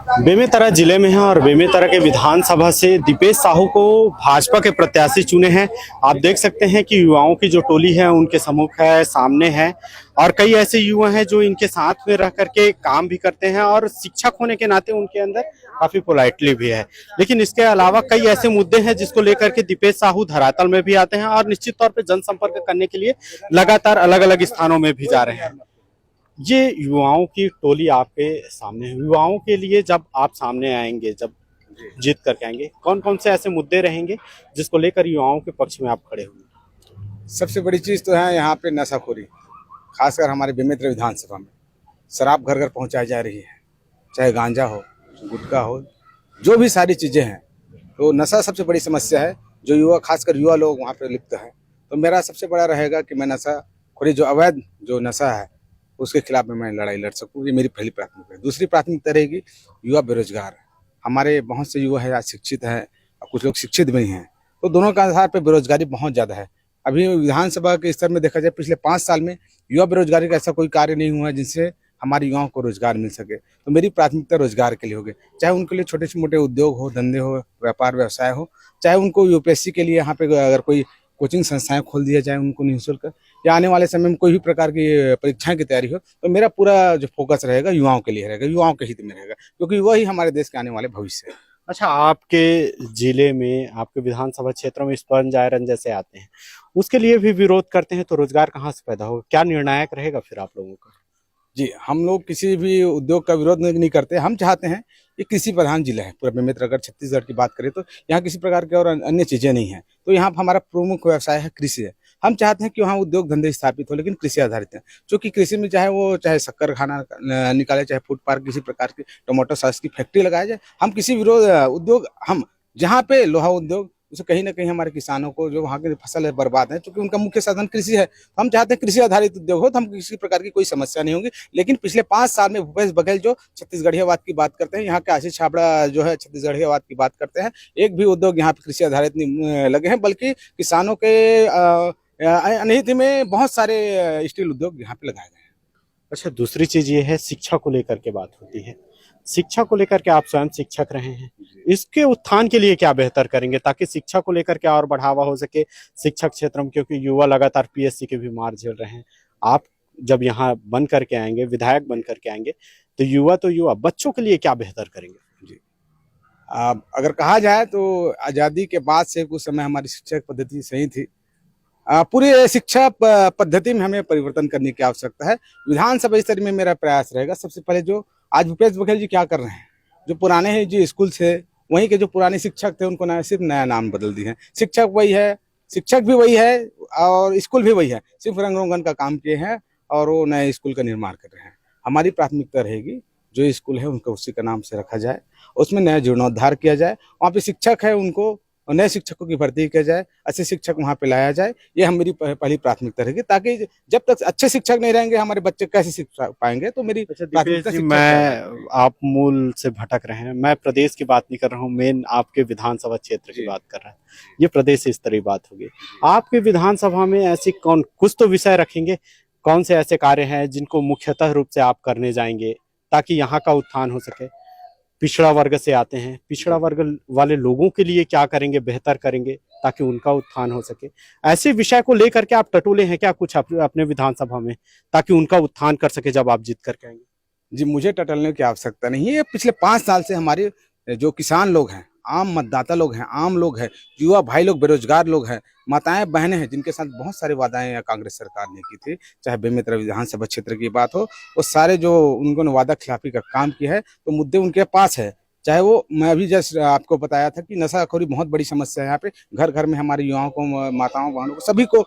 बेमेतरा जिले में है और बेमेतरा के विधानसभा से दीपेश साहू को भाजपा के प्रत्याशी चुने हैं। आप देख सकते हैं कि युवाओं की जो टोली है उनके सम्मुख है, सामने है और कई ऐसे युवा हैं जो इनके साथ में रह करके काम भी करते हैं और शिक्षक होने के नाते उनके अंदर काफी पोलाइटली भी है। लेकिन इसके अलावा कई ऐसे मुद्दे हैं जिसको लेकर के दीपेश साहू धरातल में भी आते हैं और निश्चित तौर पर जनसंपर्क करने के लिए लगातार अलग अलग स्थानों में भी जा रहे हैं। ये युवाओं की टोली आपके सामने है। युवाओं के लिए जब आप सामने आएंगे, जब जीत करके आएंगे, कौन कौन से ऐसे मुद्दे रहेंगे जिसको लेकर युवाओं के पक्ष में आप खड़े होंगे? सबसे बड़ी चीज़ तो है यहाँ पे नशाखोरी, खासकर हमारे बेमेतरा विधानसभा में शराब घर घर पहुँचाई जा रही है, चाहे गांजा हो, गुटखा हो, जो भी सारी चीज़ें हैं। तो नशा सबसे बड़ी समस्या है, जो युवा खासकर युवा लोग वहाँ पे लिप्त हैं। तो मेरा सबसे बड़ा रहेगा कि मैं नशाखोरी, जो अवैध जो नशा है, उसके खिलाफ में मैं लड़ाई लड़ सकूँ। ये मेरी पहली प्राथमिकता है। दूसरी प्राथमिकता रहेगी युवा बेरोजगार। हमारे बहुत से युवा है आज शिक्षित हैं और कुछ लोग शिक्षित भी हैं, तो दोनों के आधार पर बेरोजगारी बहुत ज़्यादा है। अभी विधानसभा के स्तर में देखा जाए, पिछले 5 साल में युवा बेरोजगारी का ऐसा कोई कार्य नहीं हुआ है जिनसे हमारे युवाओं को रोजगार मिल सके। तो मेरी प्राथमिकता रोजगार के लिए होगी, चाहे उनके लिए छोटे से मोटे उद्योग हो, धंधे हो, व्यापार व्यवसाय हो, चाहे उनको यूपीएससी के लिए यहाँ पे अगर कोई कोचिंग संस्थाएं खोल दिया जाए उनको निःशुल्क, या आने वाले समय में कोई भी प्रकार की परीक्षाएं की तैयारी हो। तो मेरा पूरा जो फोकस रहेगा युवाओं के लिए रहेगा, युवाओं के हित में रहेगा, क्योंकि वही हमारे देश के आने वाले भविष्य है। अच्छा, आपके जिले में, आपके विधानसभा क्षेत्र में स्पंज आयरन जैसे आते हैं, उसके लिए भी विरोध करते हैं, तो रोजगार कहाँ से पैदा होगा? क्या निर्णायक रहेगा फिर आप लोगों का? जी, हम लोग किसी भी उद्योग का विरोध नहीं करते। हम चाहते हैं ये कृषि प्रधान जिला है पूरा बेमेतरा। अगर छत्तीसगढ़ की बात करें तो यहाँ किसी प्रकार के और अन्य चीज़ें नहीं हैं। तो यहाँ हमारा प्रमुख व्यवसाय है कृषि है। हम चाहते हैं कि वहाँ उद्योग धंधे स्थापित हो, लेकिन कृषि आधारित है। क्योंकि कृषि में चाहे शक्कर खाना निकाले, चाहे फूड पार्क, किसी प्रकार की टमाटो सॉस की फैक्ट्री लगाया जाए। हम किसी विरोध उद्योग, हम जहाँ पे लोहा उद्योग, उसे कहीं ना कहीं हमारे किसानों को जो वहाँ की फसल है बर्बाद है, क्योंकि उनका मुख्य साधन कृषि है। तो हम चाहते हैं कृषि आधारित उद्योग हो, तो हम किसी प्रकार की कोई समस्या नहीं होगी। लेकिन पिछले 5 साल में भूपेश बघेल जो छत्तीसगढ़ीयवाद की बात करते हैं, यहाँ के आशीष छाबड़ा जो है छत्तीसगढ़ीयवाद की बात करते हैं, एक भी उद्योग यहाँ पे कृषि आधारित नहीं लगे हैं, बल्कि किसानों के अनहित में बहुत सारे स्टील उद्योग यहाँ पे लगाए गए हैं। अच्छा, दूसरी चीज ये है, शिक्षा को लेकर के बात होती है। शिक्षा को लेकर के आप स्वयं शिक्षक रहे हैं, इसके उत्थान के लिए क्या बेहतर करेंगे ताकि शिक्षा को लेकर के और बढ़ावा हो सके शिक्षक क्षेत्र में? क्योंकि युवा लगातार पीएससी के भी मार झेल रहे हैं। आप जब यहाँ बन करके आएंगे, विधायक बन करके आएंगे, तो युवा बच्चों के लिए क्या बेहतर करेंगे? जी, अगर कहा जाए तो आज़ादी के बाद से कुछ समय हमारी शिक्षा पद्धति सही थी। पूरी शिक्षा पद्धति में हमें परिवर्तन करने की आवश्यकता है। विधानसभा स्तर में मेरा प्रयास रहेगा, सबसे पहले जो आज भूपेश बघेल जी क्या कर रहे हैं, जो पुराने हैं जो स्कूल थे, वहीं के जो पुराने शिक्षक थे, उनको सिर्फ नया नाम बदल दिए हैं। शिक्षक वही है, शिक्षक भी वही है और स्कूल भी वही है, सिर्फ रंग रोगन का काम किए हैं और वो नए स्कूल का निर्माण कर रहे हैं। हमारी प्राथमिकता रहेगी जो स्कूल है उनको उसी का नाम से रखा जाए, उसमें नया जीर्णोद्धार किया जाए, वहाँ पे शिक्षक है उनको और नए शिक्षकों की भर्ती किया जाए, अच्छे शिक्षक वहाँ पे लाया जाए। ये हम मेरी पहली प्राथमिकता रहेगी, ताकि जब तक अच्छे शिक्षक नहीं रहेंगे हमारे बच्चे कैसे सीख पाएंगे। तो मेरी प्राथमिकता शिक्षक। मैं, आप मूल से भटक रहे हैं, मैं प्रदेश की बात नहीं कर रहा हूँ, मेन आपके विधानसभा क्षेत्र की बात कर रहा है। ये प्रदेश स्तरीय बात होगी। आपके विधानसभा में ऐसी कुछ तो विषय रखेंगे, कौन से ऐसे कार्य हैं जिनको मुख्यतः रूप से आप करने जाएंगे ताकि यहाँ का उत्थान हो सके? पिछड़ा वर्ग से आते हैं, पिछड़ा वर्ग वाले लोगों के लिए क्या करेंगे, बेहतर करेंगे ताकि उनका उत्थान हो सके? ऐसे विषय को लेकर के आप टटोले हैं क्या कुछ अपने विधानसभा में, ताकि उनका उत्थान कर सके जब आप जीत करके आएंगे? जी, मुझे टटोलने की आवश्यकता नहीं है। पिछले 5 साल से हमारे जो किसान लोग हैं, आम मतदाता लोग हैं, आम लोग हैं, युवा भाई लोग, बेरोजगार लोग हैं, माताएं बहनें हैं, जिनके साथ बहुत सारी वादाएं कांग्रेस सरकार ने की थी, चाहे बेमेतरा विधानसभा क्षेत्र की बात हो, वो सारे जो उन्होंने वादा खिलाफी का काम किया है, तो मुद्दे उनके पास है। चाहे वो, मैं अभी जस्ट आपको बताया था कि नशाखोरी बहुत बड़ी समस्या है यहाँ पे। घर घर में हमारे युवाओं को, माताओं बहनों को, सभी को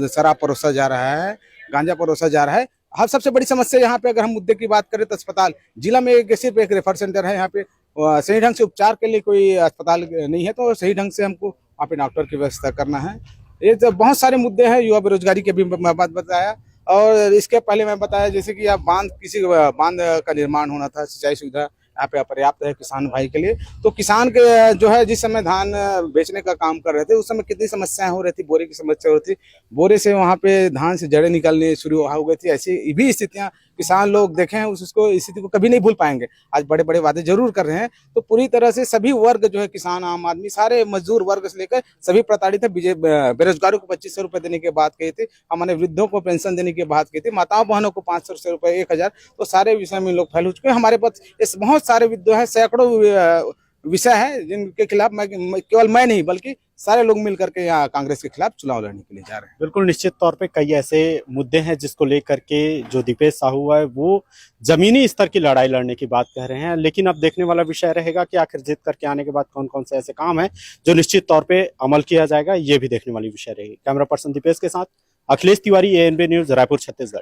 शराब परोसा जा रहा है, गांजा परोसा जा रहा है। हर सबसे बड़ी समस्या यहाँ पे अगर हम मुद्दे की बात करें तो अस्पताल, जिला में सिर्फ एक रेफर सेंटर है। यहाँ पे सही ढंग से उपचार के लिए कोई अस्पताल नहीं है, तो सही ढंग से हमको वहाँ पे डॉक्टर की व्यवस्था करना है। ये तो बहुत सारे मुद्दे हैं। युवा बेरोजगारी के भी मैं बात बताया, और इसके पहले मैं बताया जैसे कि आप किसी बांध का निर्माण होना था, सिंचाई सुविधा यहाँ पे अपर्याप्त है किसान भाई के लिए। तो किसान के जो है, जिस समय धान बेचने का काम कर रहे थे, उस समय कितनी समस्याएं हो रही थी, बोरे की समस्या हो रही थी, बोरे से वहाँ पे धान से जड़ें निकलने शुरू हो गई थी। ऐसी भी स्थितियाँ किसान लोग देखें उसको स्थिति को कभी नहीं भूल पाएंगे। आज बड़े बड़े वादे जरूर कर रहे हैं, तो पूरी तरह से सभी वर्ग जो है, किसान, आम आदमी, सारे मजदूर वर्ग से लेकर सभी प्रताड़ित है। बेरोजगारों को 2500 रुपए देने की बात कही थी, हमारे वृद्धों को पेंशन देने की बात की थी, माताओं बहनों को 500 रुपए, 1000, तो सारे विषय में लोग फैल हो चुके हैं। हमारे पास इस बहुत सारे विद्रोह है, सैकड़ों विषय है जिनके खिलाफ केवल मैं नहीं बल्कि सारे लोग मिल करके यहाँ कांग्रेस के खिलाफ चुनाव लड़ने के लिए जा रहे हैं। बिल्कुल निश्चित तौर पे कई ऐसे मुद्दे हैं जिसको लेकर के जो दीपेश साहू है वो जमीनी स्तर की लड़ाई लड़ने की बात कह रहे हैं, लेकिन अब देखने वाला विषय रहेगा कि आखिर जीत करके आने के बाद कौन कौन से ऐसे काम है जो निश्चित तौर पे अमल किया जाएगा, ये भी देखने वाली विषय रहेगी। कैमरा पर्सन दीपेश के साथ अखिलेश तिवारी, ANB न्यूज, रायपुर, छत्तीसगढ़।